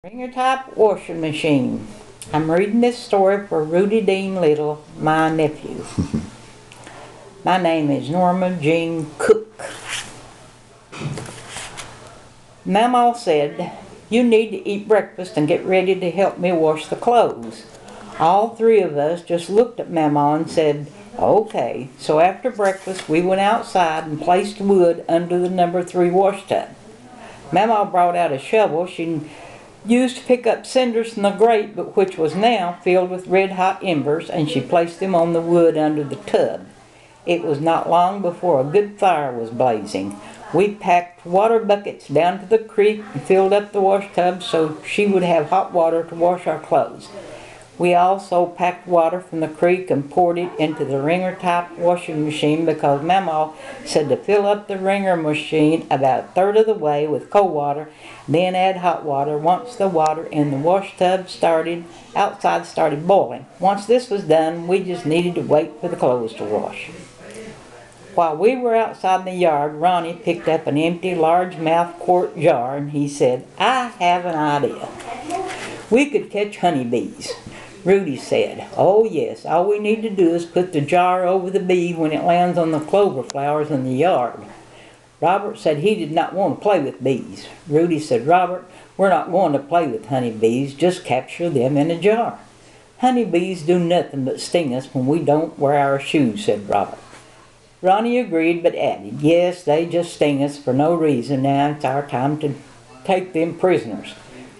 Wringer type washing machine. I'm reading this story for Rudy Dean Little, my nephew. My name is Norma Jean Cook. Mama said, "You need to eat breakfast and get ready to help me wash the clothes." All three of us just looked at Mama and said, "Okay." So after breakfast we went outside and placed wood under the number 3 wash tub. Mama brought out a shovel she used to pick up cinders from the grate, but which was now filled with red-hot embers, and she placed them on the wood under the tub. It was not long before a good fire was blazing. We packed water buckets down to the creek and filled up the wash tub so she would have hot water to wash our clothes. We also packed water from the creek and poured it into the Wringer type washing machine because Mama said to fill up the Wringer machine about a third of the way with cold water, then add hot water once the water in the wash tub outside started boiling. Once this was done, we just needed to wait for the clothes to wash. While we were outside in the yard, Ronnie picked up an empty largemouth quart jar and he said, "I have an idea. We could catch honeybees." Rudy said, "Oh yes, all we need to do is put the jar over the bee when it lands on the clover flowers in the yard." Robert said he did not want to play with bees. Rudy said, "Robert, we're not going to play with honeybees, just capture them in a jar." "Honeybees do nothing but sting us when we don't wear our shoes," said Robert. Ronnie agreed but added, "Yes, they just sting us for no reason. Now it's our time to take them prisoners."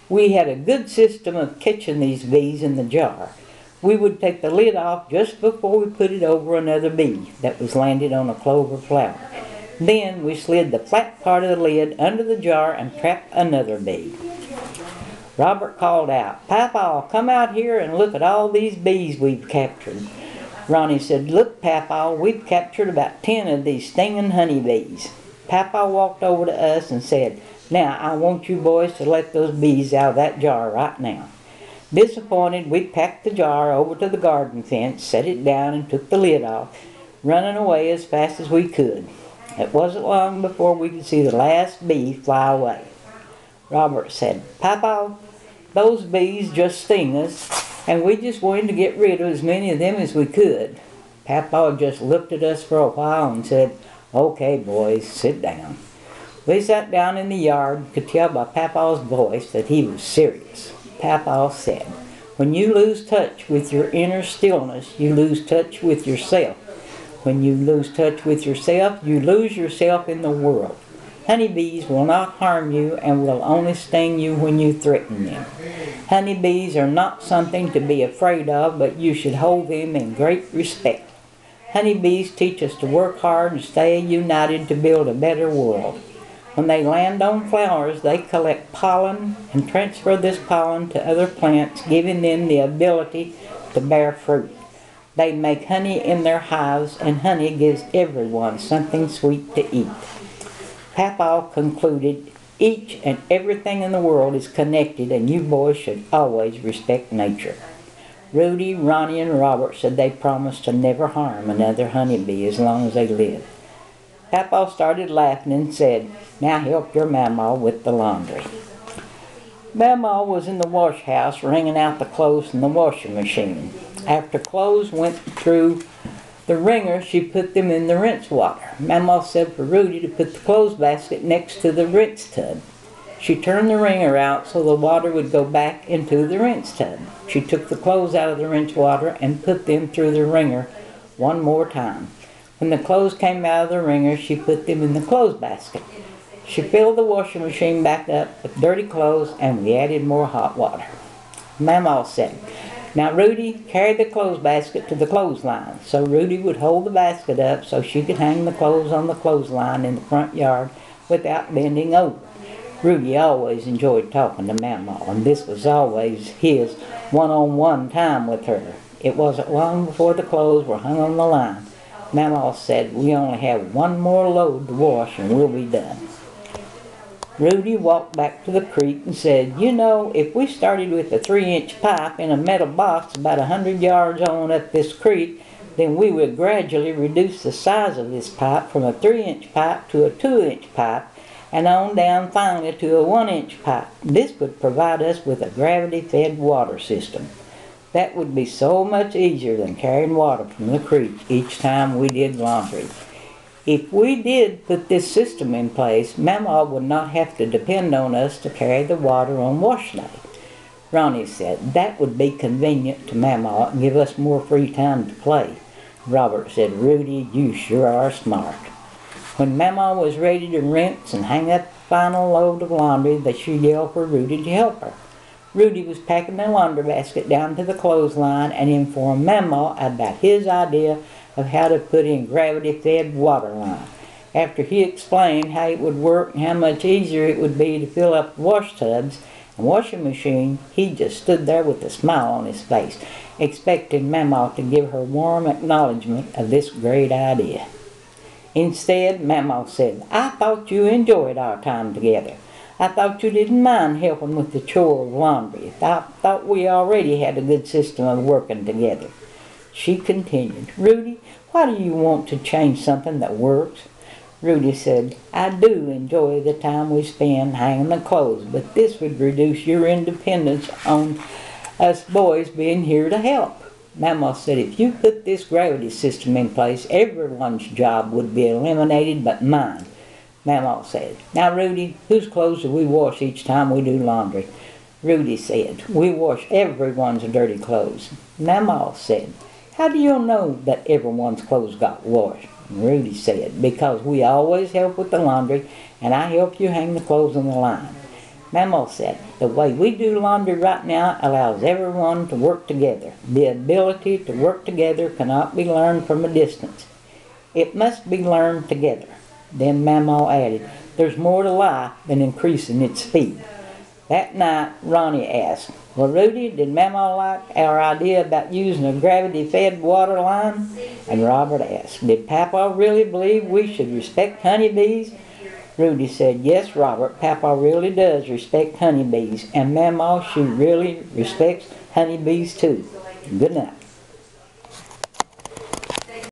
We had a good system of catching these bees in the jar. We would take the lid off just before we put it over another bee that was landed on a clover flower. Then we slid the flat part of the lid under the jar and trapped another bee. Robert called out, "Papa, come out here and look at all these bees we've captured." Ronnie said, "Look, Papa, we've captured about 10 of these stinging honeybees." Papa walked over to us and said, "Now, I want you boys to let those bees out of that jar right now." Disappointed, we packed the jar over to the garden fence, set it down, and took the lid off, running away as fast as we could. It wasn't long before we could see the last bee fly away. Robert said, "Papa, those bees just sting us, and we just wanted to get rid of as many of them as we could." Papa just looked at us for a while and said, "Okay, boys, sit down." We sat down in the yard, could tell by Papa's voice that he was serious. Papa said, "When you lose touch with your inner stillness, you lose touch with yourself. When you lose touch with yourself, you lose yourself in the world. Honeybees will not harm you and will only sting you when you threaten them. Honeybees are not something to be afraid of, but you should hold them in great respect. Honeybees teach us to work hard and stay united to build a better world. When they land on flowers, they collect pollen and transfer this pollen to other plants, giving them the ability to bear fruit. They make honey in their hives, and honey gives everyone something sweet to eat." Papa concluded, "Each and everything in the world is connected, and you boys should always respect nature." Rudy, Ronnie, and Robert said they promised to never harm another honeybee as long as they lived. Papa started laughing and said, "Now help your Mama with the laundry." Mama was in the wash house wringing out the clothes from the washing machine. After clothes went through the wringer, she put them in the rinse water. Mama said for Rudy to put the clothes basket next to the rinse tub. She turned the wringer out so the water would go back into the rinse tub. She took the clothes out of the rinse water and put them through the wringer one more time. When the clothes came out of the wringer, she put them in the clothes basket. She filled the washing machine back up with dirty clothes, and we added more hot water. Mama said, "Now Rudy, carry the clothes basket to the clothesline." So Rudy would hold the basket up so she could hang the clothes on the clothesline in the front yard without bending over. Rudy always enjoyed talking to Mama, and this was always his one-on-one time with her. It wasn't long before the clothes were hung on the line. Mama said, "We only have one more load to wash and we'll be done." Rudy walked back to the creek and said, "You know, if we started with a 3-inch pipe in a metal box about 100 yards on up this creek, then we would gradually reduce the size of this pipe from a 3-inch pipe to a 2-inch pipe, and on down finally to a 1-inch pipe. This would provide us with a gravity-fed water system. That would be so much easier than carrying water from the creek each time we did laundry. If we did put this system in place, Mama would not have to depend on us to carry the water on wash day. Ronnie said, that would be convenient to Mama and give us more free time to play. Robert said, Rudy, you sure are smart. When Mama was ready to rinse and hang up the final load of laundry, she yelled for Rudy to help her. Rudy was packing the laundry basket down to the clothesline and informed Mama about his idea of how to put in gravity-fed water line. After he explained how it would work and how much easier it would be to fill up the wash tubs and washing machine, he just stood there with a smile on his face, expecting Mama to give her warm acknowledgement of this great idea. Instead, Mama said, I thought you enjoyed our time together. I thought you didn't mind helping with the chore of laundry. I thought we already had a good system of working together. She continued, Rudy, why do you want to change something that works? Rudy said, I do enjoy the time we spend hanging the clothes, but this would reduce your independence on us boys being here to help. Mama said, if you put this gravity system in place, everyone's job would be eliminated but mine. Mama said, now Rudy, whose clothes do we wash each time we do laundry? Rudy said, we wash everyone's dirty clothes. Mama said, how do you know that everyone's clothes got washed? Rudy said, because we always help with the laundry and I help you hang the clothes on the line. Mama said, the way we do laundry right now allows everyone to work together. The ability to work together cannot be learned from a distance. It must be learned together. Then Mama added, there's more to life than increasing its speed. That night, Ronnie asked, well, Rudy, did Mama like our idea about using a gravity-fed water line? And Robert asked, did Papa really believe we should respect honeybees? Rudy said, yes, Robert, Papa really does respect honeybees, and Mama, she really respects honeybees too. Good night.